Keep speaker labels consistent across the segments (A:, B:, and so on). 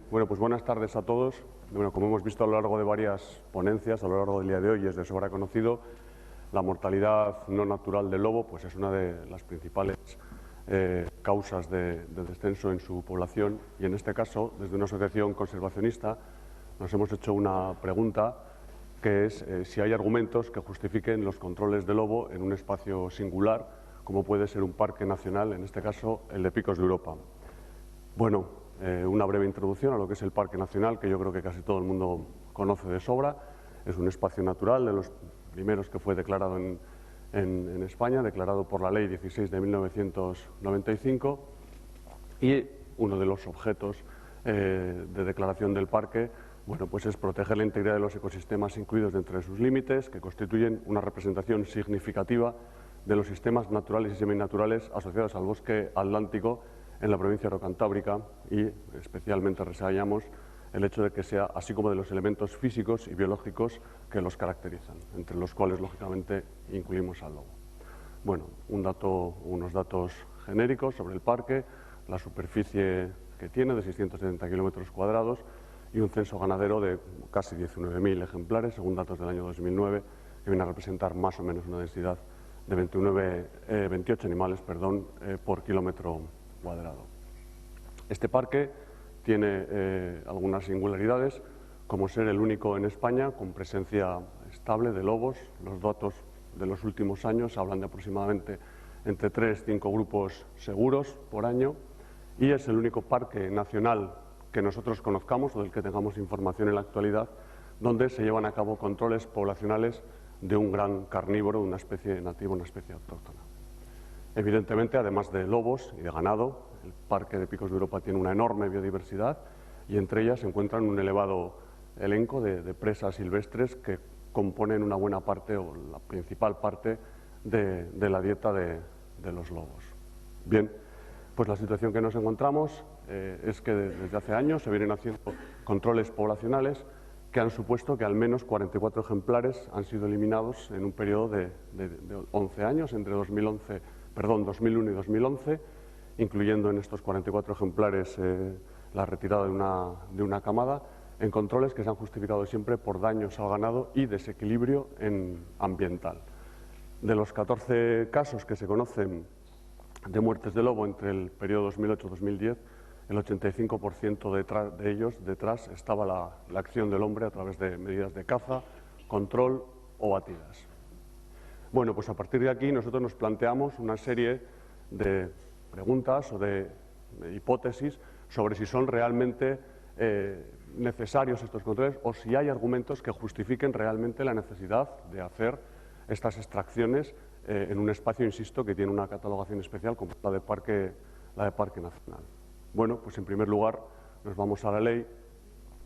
A: Bueno, pues buenas tardes a todos. Bueno, como hemos visto a lo largo de varias ponencias, a lo largo del día de hoy es de sobra conocido, la mortalidad no natural del lobo pues es una de las principales causas de descenso en su población, y en este caso, desde una asociación conservacionista, nos hemos hecho una pregunta, que es si hay argumentos que justifiquen los controles de lobo en un espacio singular, como puede ser un parque nacional, en este caso el de Picos de Europa. Bueno, una breve introducción a lo que es el Parque Nacional, que yo creo que casi todo el mundo conoce de sobra. Es un espacio natural, de los primeros que fue declarado en España, declarado por la Ley 16 de 1995, y uno de los objetos de declaración del parque, bueno, pues es proteger la integridad de los ecosistemas incluidos dentro de sus límites, que constituyen una representación significativa de los sistemas naturales y seminaturales asociados al bosque atlántico en la provincia eurocantábrica, y especialmente reseñamos el hecho de que sea así como de los elementos físicos y biológicos que los caracterizan, entre los cuales lógicamente incluimos al lobo. Bueno, unos datos genéricos sobre el parque, la superficie que tiene de 670 kilómetros cuadrados y un censo ganadero de casi 19.000 ejemplares, según datos del año 2009, que viene a representar más o menos una densidad de 28 animales por kilómetro cuadrado. Este parque tiene algunas singularidades, como ser el único en España con presencia estable de lobos. Los datos de los últimos años hablan de aproximadamente entre 3 y 5 grupos seguros por año, y es el único parque nacional que nosotros conozcamos o del que tengamos información en la actualidad donde se llevan a cabo controles poblacionales de un gran carnívoro, una especie nativa, una especie autóctona. Evidentemente, además de lobos y de ganado, el Parque de Picos de Europa tiene una enorme biodiversidad, y entre ellas se encuentran un elevado elenco de presas silvestres que componen una buena parte o la principal parte de la dieta de los lobos. Bien, pues la situación que nos encontramos es que desde hace años se vienen haciendo controles poblacionales que han supuesto que al menos 44 ejemplares han sido eliminados en un periodo de 11 años, entre 2001 y 2011, incluyendo en estos 44 ejemplares la retirada de una camada, en controles que se han justificado siempre por daños al ganado y desequilibrio ambiental. De los 14 casos que se conocen de muertes de lobo entre el periodo 2008-2010, el 85% de ellos detrás estaba la acción del hombre a través de medidas de caza, control o batidas. Bueno, pues a partir de aquí nosotros nos planteamos una serie de preguntas o de hipótesis sobre si son realmente necesarios estos controles o si hay argumentos que justifiquen realmente la necesidad de hacer estas extracciones en un espacio, insisto, que tiene una catalogación especial como la de Parque Nacional. Bueno, pues en primer lugar nos vamos a la ley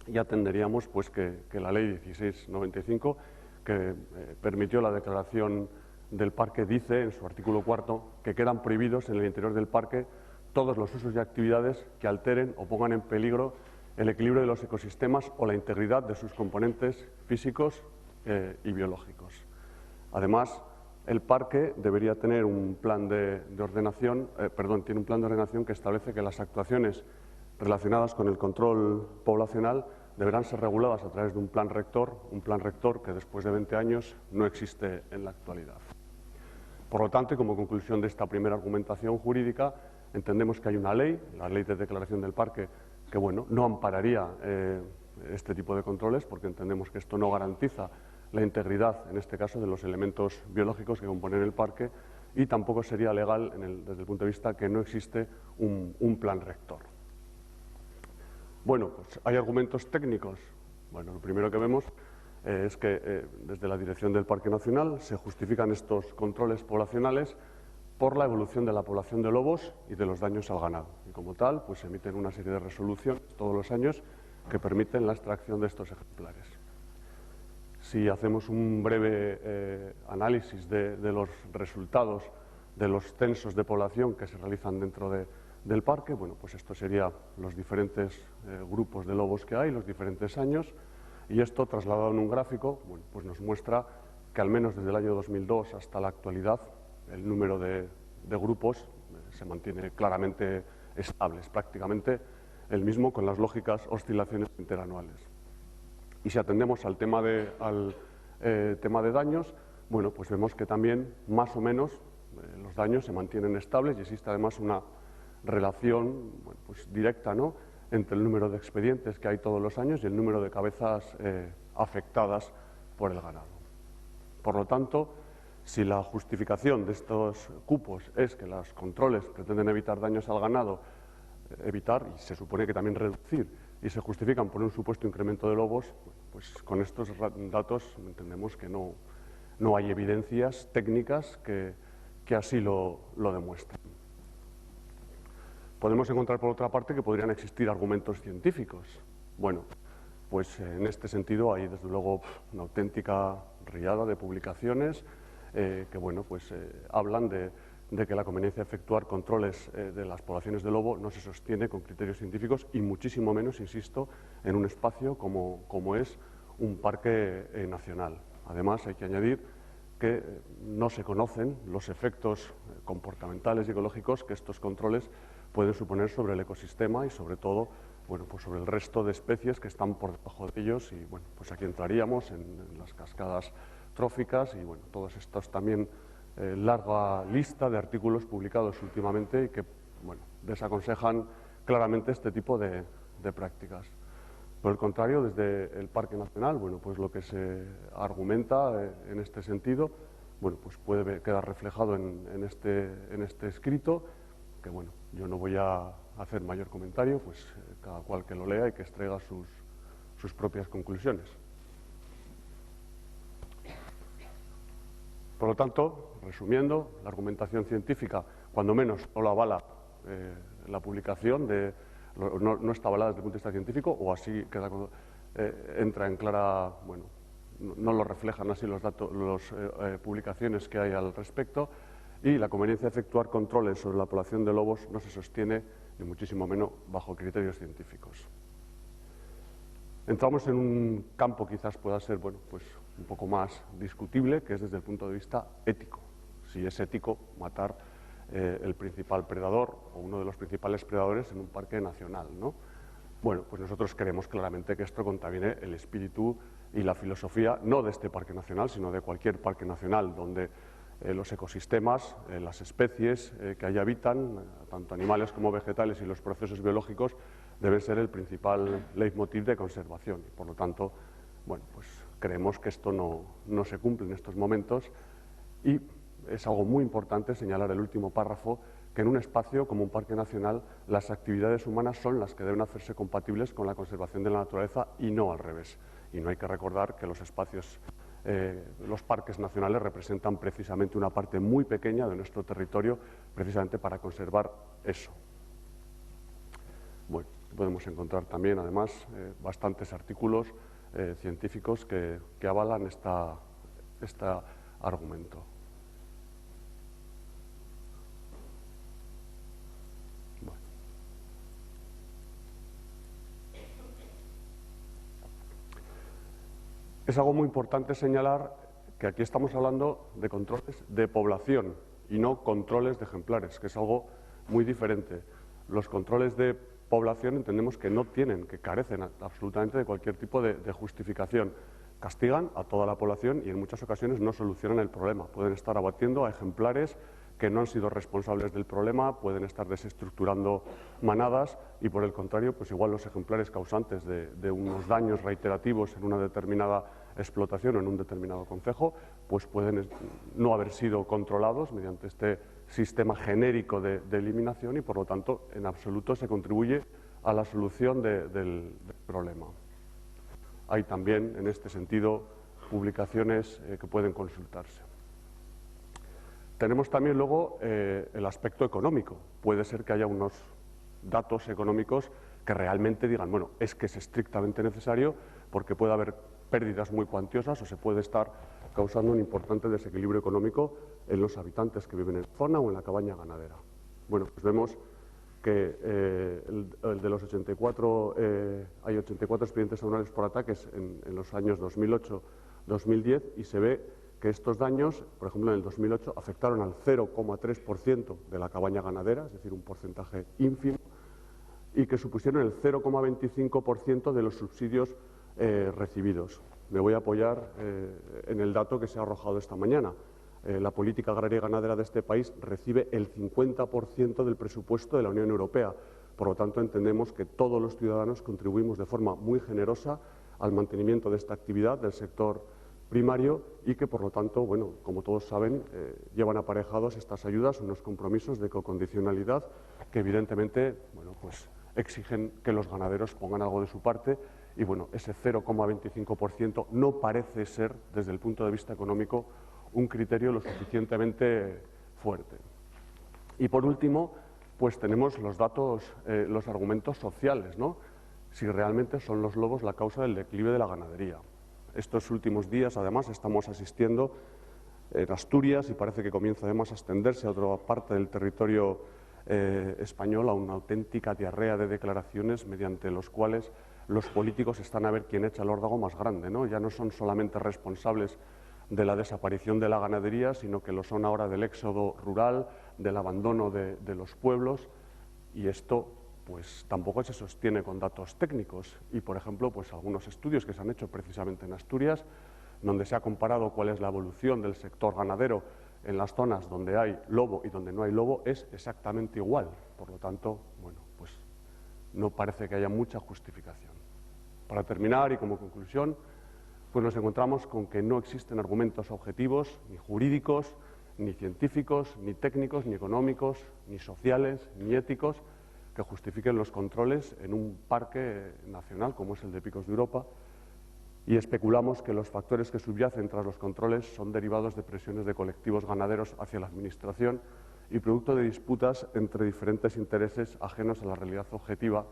A: y atenderíamos pues que la ley 1695, que permitió la declaración del parque, dice en su artículo 4 que quedan prohibidos en el interior del parque todos los usos y actividades que alteren o pongan en peligro el equilibrio de los ecosistemas o la integridad de sus componentes físicos y biológicos. Además, el parque debería tener un plan de ordenación, tiene un plan de ordenación que establece que las actuaciones relacionadas con el control poblacional deberán ser reguladas a través de un plan rector que después de 20 años no existe en la actualidad. Por lo tanto, y como conclusión de esta primera argumentación jurídica, entendemos que hay una ley, la Ley de Declaración del Parque, que bueno, no ampararía este tipo de controles, porque entendemos que esto no garantiza la integridad, en este caso, de los elementos biológicos que componen el parque, y tampoco sería legal desde el punto de vista que no existe un plan rector. Bueno, pues hay argumentos técnicos. Bueno, lo primero que vemos es que desde la dirección del Parque Nacional se justifican estos controles poblacionales por la evolución de la población de lobos y de los daños al ganado. Y como tal, pues se emiten una serie de resoluciones todos los años que permiten la extracción de estos ejemplares. Si hacemos un breve análisis de los resultados de los censos de población que se realizan dentro del parque, bueno, pues esto serían los diferentes grupos de lobos que hay, los diferentes años, y esto trasladado en un gráfico, bueno, pues nos muestra que al menos desde el año 2002 hasta la actualidad el número de grupos se mantiene claramente estable. Es prácticamente el mismo con las lógicas oscilaciones interanuales. Y si atendemos al tema de daños, bueno, pues vemos que también más o menos los daños se mantienen estables y existe además una relación, bueno, pues directa, ¿no?, entre el número de expedientes que hay todos los años y el número de cabezas afectadas por el ganado. Por lo tanto, si la justificación de estos cupos es que los controles pretenden evitar daños al ganado, evitar y se supone que también reducir, y se justifican por un supuesto incremento de lobos, pues con estos datos entendemos que no hay evidencias técnicas que así lo demuestren. Podemos encontrar, por otra parte, que podrían existir argumentos científicos. Bueno, pues en este sentido hay, desde luego, una auténtica riada de publicaciones que, bueno, pues hablan de que la conveniencia de efectuar controles de las poblaciones de lobo no se sostiene con criterios científicos y muchísimo menos, insisto, en un espacio como es un parque nacional. Además, hay que añadir que no se conocen los efectos comportamentales y ecológicos que estos controles pueden suponer sobre el ecosistema y sobre todo, bueno, pues sobre el resto de especies que están por debajo de ellos, y bueno, pues aquí entraríamos en las cascadas tróficas y bueno, todos estos también larga lista de artículos publicados últimamente y que, bueno, desaconsejan claramente este tipo de prácticas. Por el contrario, desde el Parque Nacional, bueno, pues lo que se argumenta en este sentido, bueno, pues puede quedar reflejado en este escrito, que bueno, yo no voy a hacer mayor comentario, pues cada cual que lo lea y que extraiga sus propias conclusiones. Por lo tanto, resumiendo, la argumentación científica, cuando menos, no la avala la publicación, no está avalada desde el punto de vista científico, o así queda, entra en clara, bueno, no lo reflejan así los datos, las publicaciones que hay al respecto, y la conveniencia de efectuar controles sobre la población de lobos no se sostiene, ni muchísimo menos, bajo criterios científicos. Entramos en un campo quizás pueda ser, bueno, pues un poco más discutible, que es desde el punto de vista ético. Si es ético matar el principal predador o uno de los principales predadores en un parque nacional, ¿no? Bueno, pues nosotros creemos claramente que esto contamine el espíritu y la filosofía, no de este parque nacional, sino de cualquier parque nacional, donde los ecosistemas, las especies que allí habitan, tanto animales como vegetales, y los procesos biológicos deben ser el principal leitmotiv de conservación. Y por lo tanto, bueno, pues creemos que esto no se cumple en estos momentos, y es algo muy importante señalar el último párrafo, que en un espacio como un parque nacional las actividades humanas son las que deben hacerse compatibles con la conservación de la naturaleza y no al revés. Y no hay que recordar que los espacios, los parques nacionales representan precisamente una parte muy pequeña de nuestro territorio, precisamente para conservar eso. Bueno, podemos encontrar también, además, bastantes artículos científicos que avalan este argumento. Bueno. Es algo muy importante señalar que aquí estamos hablando de controles de población y no controles de ejemplares, que es algo muy diferente. Los controles de población entendemos que no tienen, que carecen absolutamente de cualquier tipo de justificación. Castigan a toda la población y en muchas ocasiones no solucionan el problema. Pueden estar abatiendo a ejemplares que no han sido responsables del problema, pueden estar desestructurando manadas y, por el contrario, pues igual los ejemplares causantes de unos daños reiterativos en una determinada explotación o en un determinado concejo, pues pueden no haber sido controlados mediante este sistema genérico de eliminación y, por lo tanto, en absoluto se contribuye a la solución del problema. Hay también, en este sentido, publicaciones que pueden consultarse. Tenemos también luego el aspecto económico. Puede ser que haya unos datos económicos que realmente digan, bueno, es que es estrictamente necesario porque puede haber pérdidas muy cuantiosas o se puede estar causando un importante desequilibrio económico en los habitantes que viven en la zona o en la cabaña ganadera. Bueno, pues vemos que el de los 84, hay 84 expedientes anuales por ataques en los años 2008-2010 y se ve que estos daños, por ejemplo, en el 2008 afectaron al 0,3% de la cabaña ganadera, es decir, un porcentaje ínfimo, y que supusieron el 0,25% de los subsidios recibidos. Me voy a apoyar en el dato que se ha arrojado esta mañana. La política agraria y ganadera de este país recibe el 50% del presupuesto de la Unión Europea. Por lo tanto, entendemos que todos los ciudadanos contribuimos de forma muy generosa al mantenimiento de esta actividad del sector primario y que, por lo tanto, bueno, como todos saben, llevan aparejados estas ayudas unos compromisos de cocondicionalidad que, evidentemente, bueno, pues exigen que los ganaderos pongan algo de su parte y, bueno, ese 0,25% no parece ser, desde el punto de vista económico, un criterio lo suficientemente fuerte. Y, por último, pues tenemos los datos, los argumentos sociales, ¿no? Si realmente son los lobos la causa del declive de la ganadería. Estos últimos días, además, estamos asistiendo en Asturias, y parece que comienza además a extenderse a otra parte del territorio español, a una auténtica diarrea de declaraciones mediante los cuales los políticos están a ver quién echa el órdago más grande, ¿no? Ya no son solamente responsables de la desaparición de la ganadería, sino que lo son ahora del éxodo rural, del abandono de los pueblos, y esto pues tampoco se sostiene con datos técnicos. Y, por ejemplo, pues algunos estudios que se han hecho precisamente en Asturias, donde se ha comparado cuál es la evolución del sector ganadero en las zonas donde hay lobo y donde no hay lobo, es exactamente igual. Por lo tanto, bueno, pues no parece que haya mucha justificación. Para terminar y como conclusión, pues nos encontramos con que no existen argumentos objetivos, ni jurídicos, ni científicos, ni técnicos, ni económicos, ni sociales, ni éticos, que justifiquen los controles en un parque nacional como es el de Picos de Europa, y especulamos que los factores que subyacen tras los controles son derivados de presiones de colectivos ganaderos hacia la Administración y producto de disputas entre diferentes intereses ajenos a la realidad objetiva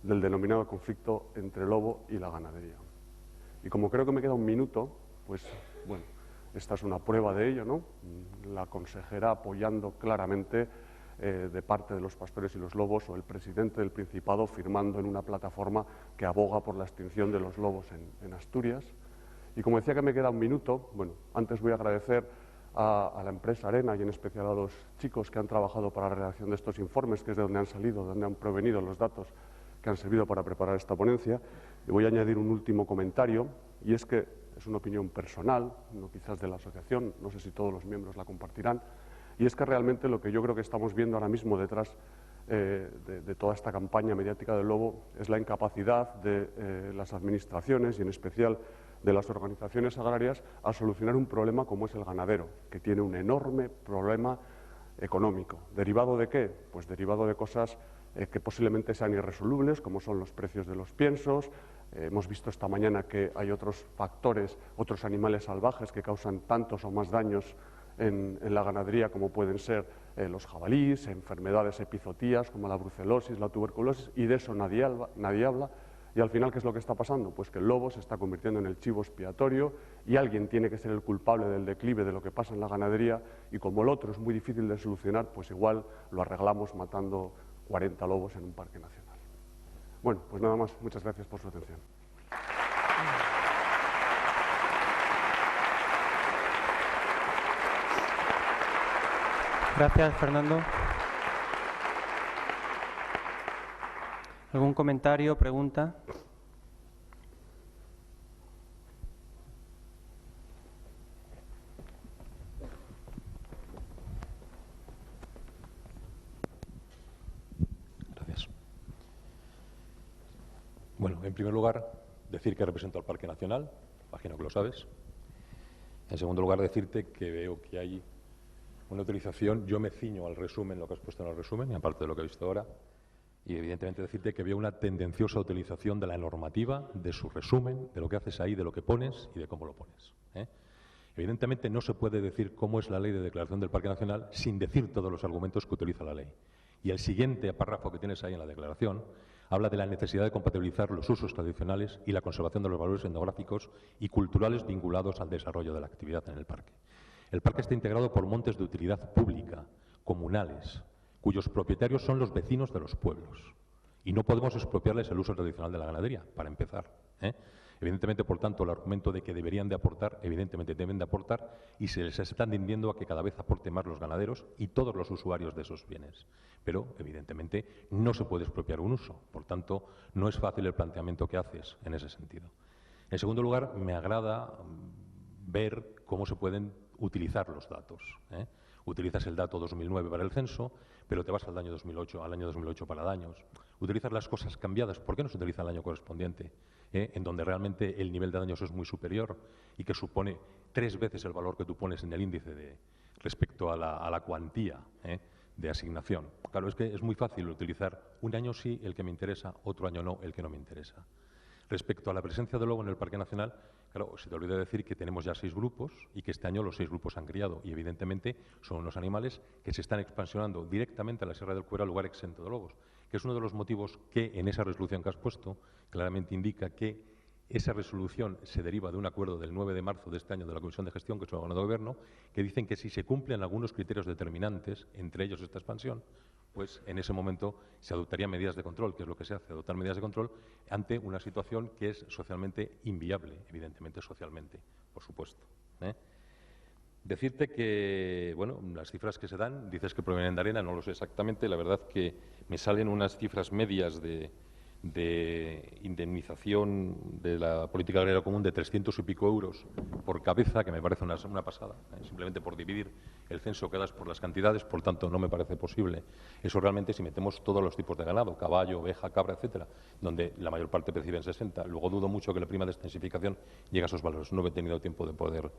A: del denominado conflicto entre el lobo y la ganadería. Y como creo que me queda un minuto, pues bueno, esta es una prueba de ello, ¿no? La consejera apoyando claramente de parte de los pastores y los lobos, o el presidente del Principado firmando en una plataforma que aboga por la extinción de los lobos en Asturias. Y como decía que me queda un minuto, bueno, antes voy a agradecer a la empresa Arena y en especial a los chicos que han trabajado para la redacción de estos informes, que es de donde han salido, de donde han provenido los datos que han servido para preparar esta ponencia. Y voy a añadir un último comentario, y es que es una opinión personal, no quizás de la asociación, no sé si todos los miembros la compartirán, y es que realmente lo que yo creo que estamos viendo ahora mismo detrás de toda esta campaña mediática del lobo es la incapacidad de las administraciones y en especial de las organizaciones agrarias a solucionar un problema como es el ganadero, que tiene un enorme problema económico. ¿Derivado de qué? Pues derivado de cosas que posiblemente sean irresolubles, como son los precios de los piensos. Hemos visto esta mañana que hay otros factores, otros animales salvajes que causan tantos o más daños en la ganadería, como pueden ser los jabalíes, enfermedades epizootías como la brucelosis, la tuberculosis, y de eso nadie habla. Y al final, ¿qué es lo que está pasando? Pues que el lobo se está convirtiendo en el chivo expiatorio y alguien tiene que ser el culpable del declive de lo que pasa en la ganadería, y como el otro es muy difícil de solucionar, pues igual lo arreglamos matando 40 lobos en un parque nacional. Bueno, pues nada más. Muchas gracias por su atención.
B: Gracias, Fernando. ¿Algún comentario, pregunta?
C: Gracias. Bueno, en primer lugar, decir que represento al Parque Nacional, imagino que lo sabes. En segundo lugar, decirte que veo que hay una utilización, yo me ciño al resumen, lo que has puesto en el resumen, y aparte de lo que he visto ahora, y evidentemente decirte que veo una tendenciosa utilización de la normativa, de su resumen, de lo que haces ahí, de lo que pones y de cómo lo pones. Evidentemente no se puede decir cómo es la ley de declaración del Parque Nacional sin decir todos los argumentos que utiliza la ley. Y el siguiente párrafo que tienes ahí en la declaración habla de la necesidad de compatibilizar los usos tradicionales y la conservación de los valores etnográficos y culturales vinculados al desarrollo de la actividad en el parque. El parque está integrado por montes de utilidad pública, comunales, cuyos propietarios son los vecinos de los pueblos. Y no podemos expropiarles el uso tradicional de la ganadería, para empezar. ¿eh? Evidentemente, por tanto, el argumento de que deberían de aportar, evidentemente deben de aportar, y se les está tendiendo a que cada vez aporten más los ganaderos y todos los usuarios de esos bienes. Pero, evidentemente, no se puede expropiar un uso. Por tanto, no es fácil el planteamiento que haces en ese sentido. En segundo lugar, me agrada ver cómo se pueden utilizar los datos, ¿eh? Utilizas el dato 2009 para el censo, pero te vas al año 2008 para daños. Utilizas las cosas cambiadas. ¿Por qué no se utiliza el año correspondiente? En donde realmente el nivel de daños es muy superior y que supone 3 veces el valor que tú pones en el índice respecto a la cuantía de asignación. Claro, es que es muy fácil utilizar un año sí el que me interesa, otro año no el que no me interesa. Respecto a la presencia de lobo en el Parque Nacional, claro, se te olvida decir que tenemos ya 6 grupos y que este año los 6 grupos han criado y evidentemente son unos animales que se están expansionando directamente a la Sierra del Cuera, lugar exento de lobos, que es uno de los motivos que en esa resolución que has puesto claramente indica que esa resolución se deriva de un acuerdo del 9 de marzo de este año de la Comisión de Gestión, que es el órgano de gobierno, que dicen que si se cumplen algunos criterios determinantes, entre ellos esta expansión, pues en ese momento se adoptarían medidas de control, que es lo que se hace, adoptar medidas de control ante una situación que es socialmente inviable, evidentemente socialmente, por supuesto, ¿eh? Decirte que, bueno, las cifras que se dan, dices que provienen de ARENA, no lo sé exactamente, la verdad que me salen unas cifras medias de indemnización de la política agraria común de 300 y pico euros por cabeza, que me parece una pasada, simplemente por dividir el censo que das por las cantidades, por tanto no me parece posible. Eso realmente si metemos todos los tipos de ganado, caballo, oveja, cabra, etcétera, donde la mayor parte perciben 60, luego dudo mucho que la prima de extensificación llegue a esos valores. No he tenido tiempo de poder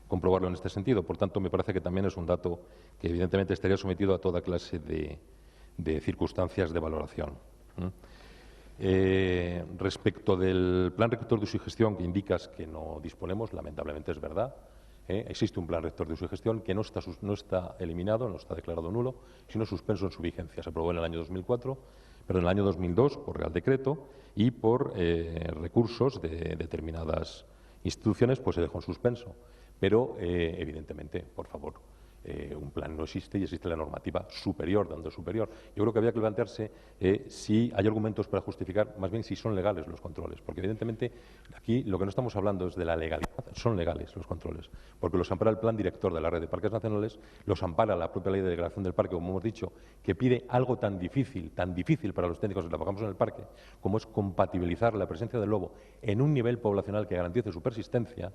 C: comprobarlo en este sentido, por tanto me parece que también es un dato que evidentemente estaría sometido a toda clase de circunstancias de valoración. Respecto del plan rector de uso y gestión que indicas que no disponemos, lamentablemente es verdad. Existe un plan rector de uso y gestión que no está eliminado, no está declarado nulo, sino suspenso en su vigencia. Se aprobó en el año 2004, pero en el año 2002 por Real Decreto y por recursos de determinadas instituciones, pues se dejó en suspenso. Pero, evidentemente, por favor, un plan no existe y existe la normativa superior, dando superior. Yo creo que había que plantearse si hay argumentos para justificar, más bien si son legales los controles, porque evidentemente aquí lo que no estamos hablando es de la legalidad, son legales los controles, porque los ampara el plan director de la red de parques nacionales, los ampara la propia ley de declaración del parque, como hemos dicho, que pide algo tan difícil para los técnicos que trabajamos en el parque, como es compatibilizar la presencia del lobo en un nivel poblacional que garantice su persistencia,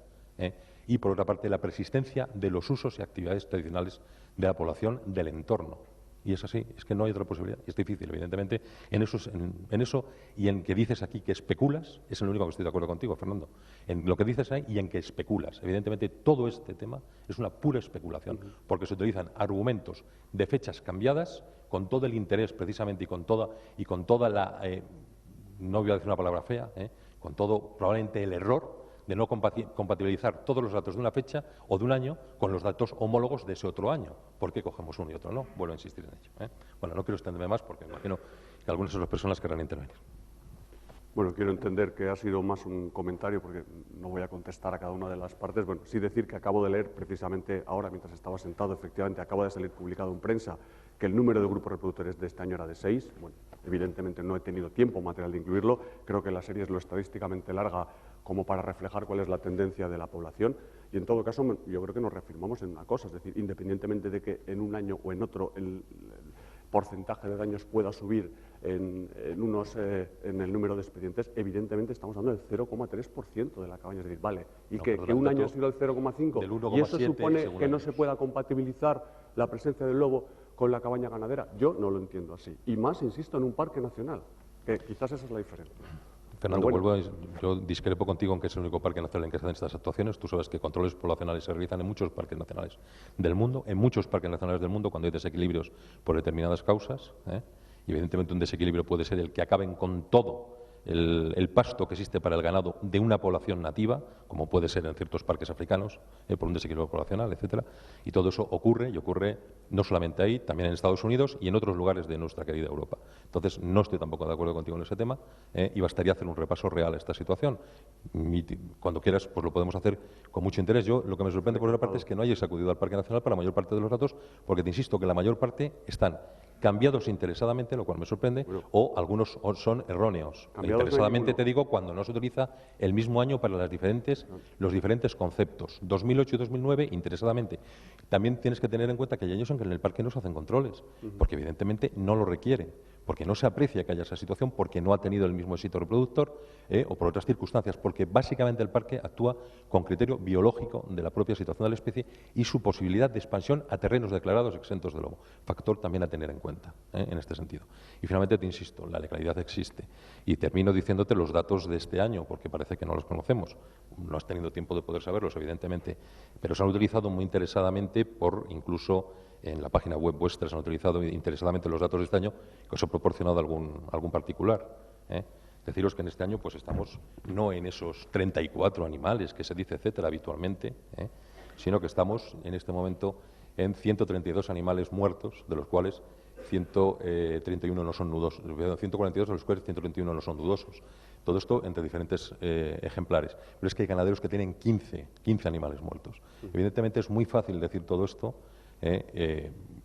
C: y, por otra parte, la persistencia de los usos y actividades tradicionales de la población del entorno. Y es así, es que no hay otra posibilidad. Y es difícil, evidentemente, en eso y en que dices aquí que especulas, es lo único que estoy de acuerdo contigo, Fernando, en lo que dices ahí y en que especulas. Evidentemente, todo este tema es una pura especulación, porque se utilizan argumentos de fechas cambiadas, con todo el interés, precisamente, y con toda la, no voy a decir una palabra fea, con todo, probablemente, el error de no compatibilizar todos los datos de una fecha o de un año con los datos homólogos de ese otro año. ¿Por qué cogemos uno y otro no? Vuelvo a insistir en ello. Bueno, no quiero extenderme más porque imagino que algunas de las personas querrán intervenir.
A: Bueno, quiero entender que ha sido más un comentario porque no voy a contestar a cada una de las partes. Bueno, sí decir que acabo de leer precisamente ahora, mientras estaba sentado, efectivamente acaba de salir publicado en prensa que el número de grupos reproductores de este año era de 6. Bueno, evidentemente no he tenido tiempo material de incluirlo. Creo que la serie es lo estadísticamente larga como para reflejar cuál es la tendencia de la población. Y en todo caso, yo creo que nos reafirmamos en una cosa, es decir, independientemente de que en un año o en otro el porcentaje de daños pueda subir en el número de expedientes, evidentemente estamos hablando del 0,3% de la cabaña. Es decir, vale, y no, que un año ha sido el 0,5 y eso supone que no se pueda compatibilizar la presencia del lobo con la cabaña ganadera. Yo no lo entiendo así. Y más, insisto, en un parque nacional, que quizás esa es la diferencia.
C: Fernando, yo discrepo contigo en que es el único parque nacional en que se hacen estas actuaciones. Tú sabes que controles poblacionales se realizan en muchos parques nacionales del mundo, cuando hay desequilibrios por determinadas causas, y evidentemente un desequilibrio puede ser el que acaben con todo el pasto que existe para el ganado de una población nativa, como puede ser en ciertos parques africanos, por un desequilibrio poblacional, etcétera, y todo eso ocurre, y ocurre no solamente ahí, también en Estados Unidos y en otros lugares de nuestra querida Europa. Entonces, no estoy tampoco de acuerdo contigo en ese tema, y bastaría hacer un repaso real a esta situación. Cuando quieras, pues lo podemos hacer con mucho interés. Yo, lo que me sorprende por otra parte es que no hayas acudido al Parque Nacional para la mayor parte de los datos, porque te insisto que la mayor parte están cambiados interesadamente, lo cual me sorprende, o algunos son erróneos. El
A: no hay
C: interesadamente
A: ninguno.
C: te digo cuando no se utiliza el mismo año para los diferentes conceptos. 2008 y 2009, interesadamente. También tienes que tener en cuenta que hay años en que en el parque no se hacen controles, porque evidentemente no lo requieren, porque no se aprecia que haya esa situación, porque no ha tenido el mismo éxito reproductor o por otras circunstancias, porque básicamente el parque actúa con criterio biológico de la propia situación de la especie y su posibilidad de expansión a terrenos declarados exentos de lobo. Factor también a tener en cuenta en este sentido. Y finalmente te insisto, la legalidad existe. Y termino diciéndote los datos de este año, porque parece que no los conocemos. No has tenido tiempo de poder saberlos, evidentemente, pero se han utilizado muy interesadamente incluso en la página web vuestra se han utilizado interesadamente los datos de este año que os he proporcionado algún particular. Deciros que en este año pues estamos no en esos 34 animales que se dice, etcétera, habitualmente, sino que estamos en este momento en 132 animales muertos, de los cuales 131 no son nudosos, 142 de los cuales 131 no son dudosos. Todo esto entre diferentes ejemplares. Pero es que hay ganaderos que tienen 15 animales muertos. Evidentemente es muy fácil decir todo esto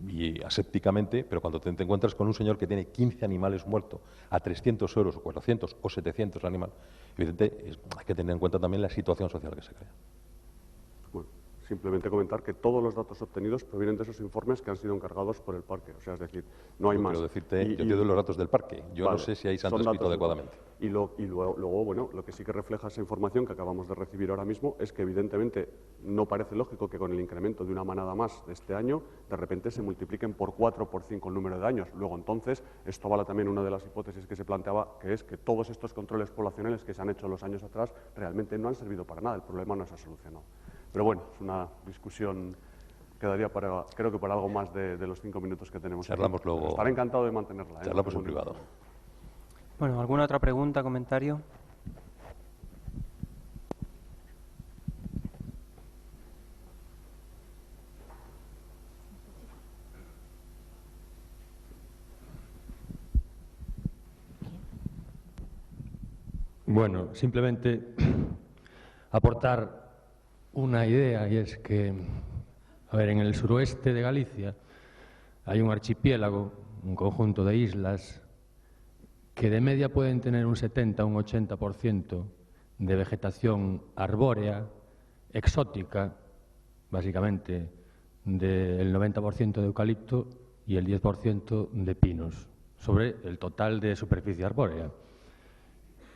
C: y asépticamente, pero cuando te encuentras con un señor que tiene 15 animales muertos a 300 euros o 400 o 700 el animal, evidentemente hay que tener en cuenta también la situación social que se crea.
A: Bueno, simplemente comentar que todos los datos obtenidos provienen de esos informes que han sido encargados por el parque. O sea, es decir, no hay más.
C: Quiero decirte, yo te doy los datos del parque. Yo
A: vale,
C: no sé si ahí se han
A: son
C: transcrito
A: datos
C: adecuadamente.
A: Y luego, bueno, lo que sí que refleja esa información que acabamos de recibir ahora mismo es que evidentemente no parece lógico que con el incremento de una manada más de este año, de repente se multipliquen por 4 o por 5 el número de años. Luego, entonces, esto avala también una de las hipótesis que se planteaba, que es que todos estos controles poblacionales que se han hecho los años atrás realmente no han servido para nada. El problema no se ha solucionado. Pero bueno, es una discusión que daría creo que para algo más de los 5 minutos que tenemos.
C: Charlamos
A: aquí.
C: luego.
A: Estaré encantado de mantenerla.
C: Charlamos en privado.
B: Bueno, ¿alguna otra pregunta, comentario?
D: Bueno, simplemente aportar una idea, y es que, a ver, en el suroeste de Galicia hay un archipiélago, un conjunto de islas, que de media pueden tener un 70 o un 80% de vegetación arbórea, exótica, básicamente del 90% de eucalipto y el 10% de pinos, sobre el total de superficie arbórea.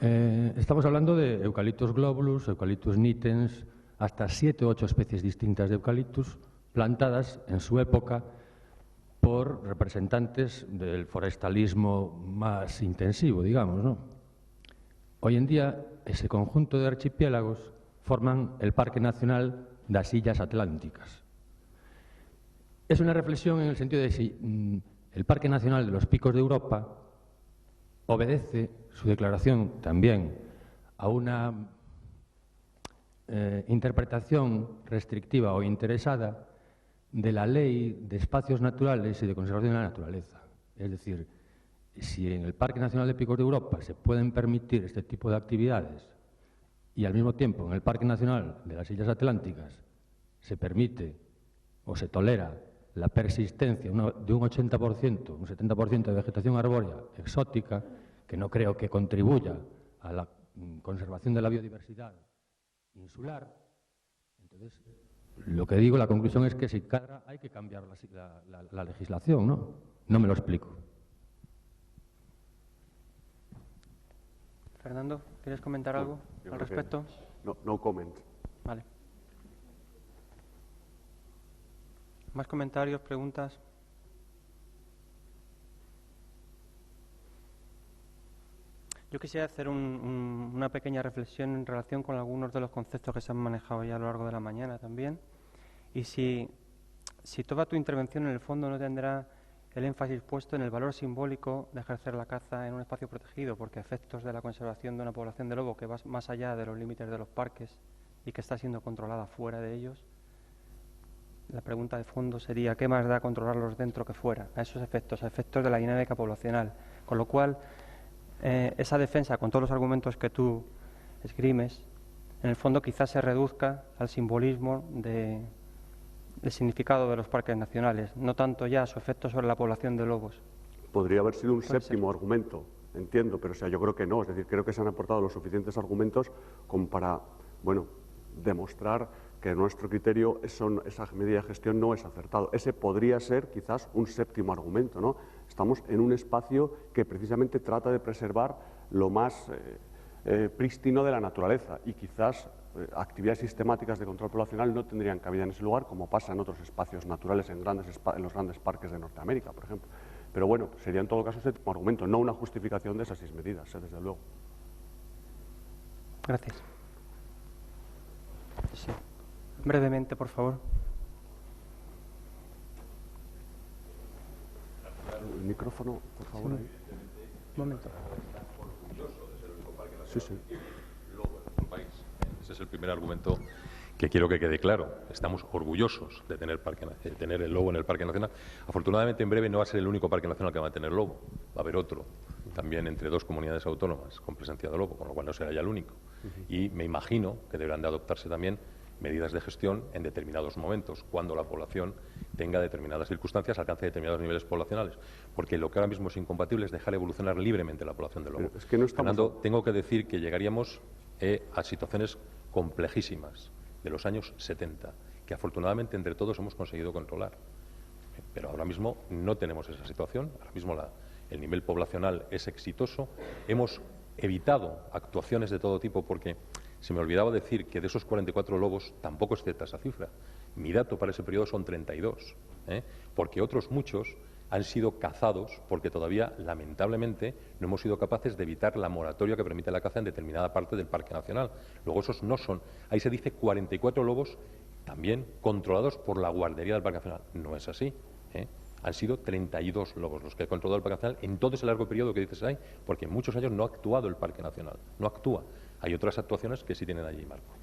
D: Estamos hablando de Eucalyptus globulus, Eucalyptus nitens, hasta 7 o 8 especies distintas de eucaliptus plantadas en su época por representantes del forestalismo más intensivo, digamos, ¿no? Hoy en día, ese conjunto de archipiélagos forman el Parque Nacional das Illas Atlánticas. Es una reflexión en el sentido de si el Parque Nacional de los Picos de Europa obedece su declaración también a una interpretación restrictiva o interesada de la Ley de Espacios Naturales y de Conservación de la Naturaleza. Es decir, si en el Parque Nacional de Picos de Europa se pueden permitir este tipo de actividades y al mismo tiempo en el Parque Nacional de las Illas Atlánticas se permite o se tolera la persistencia de un 80%, un 70% de vegetación arbórea exótica, que no creo que contribuya a la conservación de la biodiversidad insular, entonces, lo que digo, la conclusión es que si hay que cambiar la legislación, ¿no? No me lo explico.
B: Fernando, ¿quieres comentar algo al respecto?
A: No comment.
B: Vale. ¿Más comentarios, preguntas? Yo quisiera hacer una pequeña reflexión en relación con algunos de los conceptos que se han manejado ya a lo largo de la mañana también. Y si toda tu intervención en el fondo no tendrá el énfasis puesto en el valor simbólico de ejercer la caza en un espacio protegido, porque efectos de la conservación de una población de lobo que va más allá de los límites de los parques y que está siendo controlada fuera de ellos, la pregunta de fondo sería ¿qué más da controlarlos dentro que fuera? A esos efectos, a efectos de la dinámica poblacional. Con lo cual, esa defensa, con todos los argumentos que tú esgrimes, en el fondo quizás se reduzca al simbolismo del significado de los parques nacionales, no tanto ya a su efecto sobre la población de lobos.
A: Podría haber sido un séptimo argumento entiendo, pero o sea, yo creo que no. Es decir, creo que se han aportado los suficientes argumentos como para, bueno, demostrar que nuestro criterio, esa medida de gestión no es acertado. Ese podría ser quizás un séptimo argumento, ¿no? Estamos en un espacio que precisamente trata de preservar lo más prístino de la naturaleza y quizás actividades sistemáticas de control poblacional no tendrían cabida en ese lugar, como pasa en otros espacios naturales, en los grandes parques de Norteamérica, por ejemplo. Pero bueno, sería en todo caso un séptimo argumento, no una justificación de esas 6 medidas, desde luego.
B: Gracias. Sí. Brevemente, por favor.
A: El micrófono, por favor.
B: Sí. Un momento.
A: Sí, sí.
C: Ese es el primer argumento que quiero que quede claro. Estamos orgullosos de tener el lobo en el Parque Nacional. Afortunadamente, en breve no va a ser el único Parque Nacional que va a tener lobo. Va a haber otro, también entre 2 comunidades autónomas con presencia de lobo, con lo cual no será ya el único. Y me imagino que deberán de adoptarse también medidas de gestión en determinados momentos, cuando la población tenga determinadas circunstancias, alcance determinados niveles poblacionales. Porque lo que ahora mismo es incompatible es dejar evolucionar libremente la población de lobo.
A: Es que no estamos...
C: Fernando, tengo que decir que llegaríamos a situaciones complejísimas de los años 70, que afortunadamente entre todos hemos conseguido controlar. Pero ahora mismo no tenemos esa situación, ahora mismo el nivel poblacional es exitoso. Hemos evitado actuaciones de todo tipo porque se me olvidaba decir que de esos 44 lobos tampoco es cierta esa cifra. Mi dato para ese periodo son 32, porque otros muchos han sido cazados porque todavía, lamentablemente, no hemos sido capaces de evitar la moratoria que permite la caza en determinada parte del Parque Nacional. Luego esos no son, ahí se dice 44 lobos también controlados por la guardería del Parque Nacional. No es así, Han sido 32 lobos los que ha controlado el Parque Nacional en todo ese largo periodo que dices ahí, porque en muchos años no ha actuado el Parque Nacional, no actúa. Hay otras actuaciones que sí tienen allí, Marco.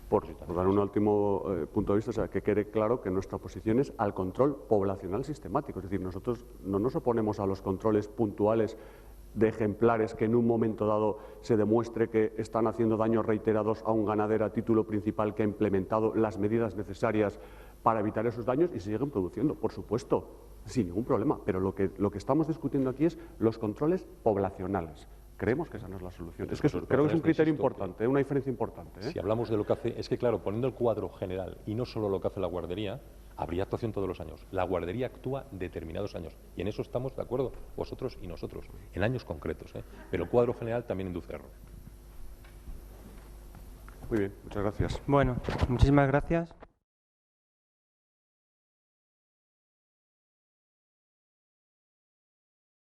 A: Por dar un último punto de vista, o sea, que quede claro que nuestra posición es al control poblacional sistemático. Es decir, nosotros no nos oponemos a los controles puntuales de ejemplares que en un momento dado se demuestre que están haciendo daños reiterados a un ganadero a título principal que ha implementado las medidas necesarias para evitar esos daños y se siguen produciendo, por supuesto, sin ningún problema. Pero lo que estamos discutiendo aquí es los controles poblacionales. Creemos que esa no es la solución. Es que creo que es un criterio importante, una diferencia importante.
C: Si hablamos de lo que hace, es que claro, poniendo el cuadro general y no solo lo que hace la guardería, habría actuación todos los años. La guardería actúa determinados años y en eso estamos de acuerdo, vosotros y nosotros, en años concretos. Pero el cuadro general también induce error.
A: Muy bien, muchas gracias.
B: Bueno, muchísimas gracias.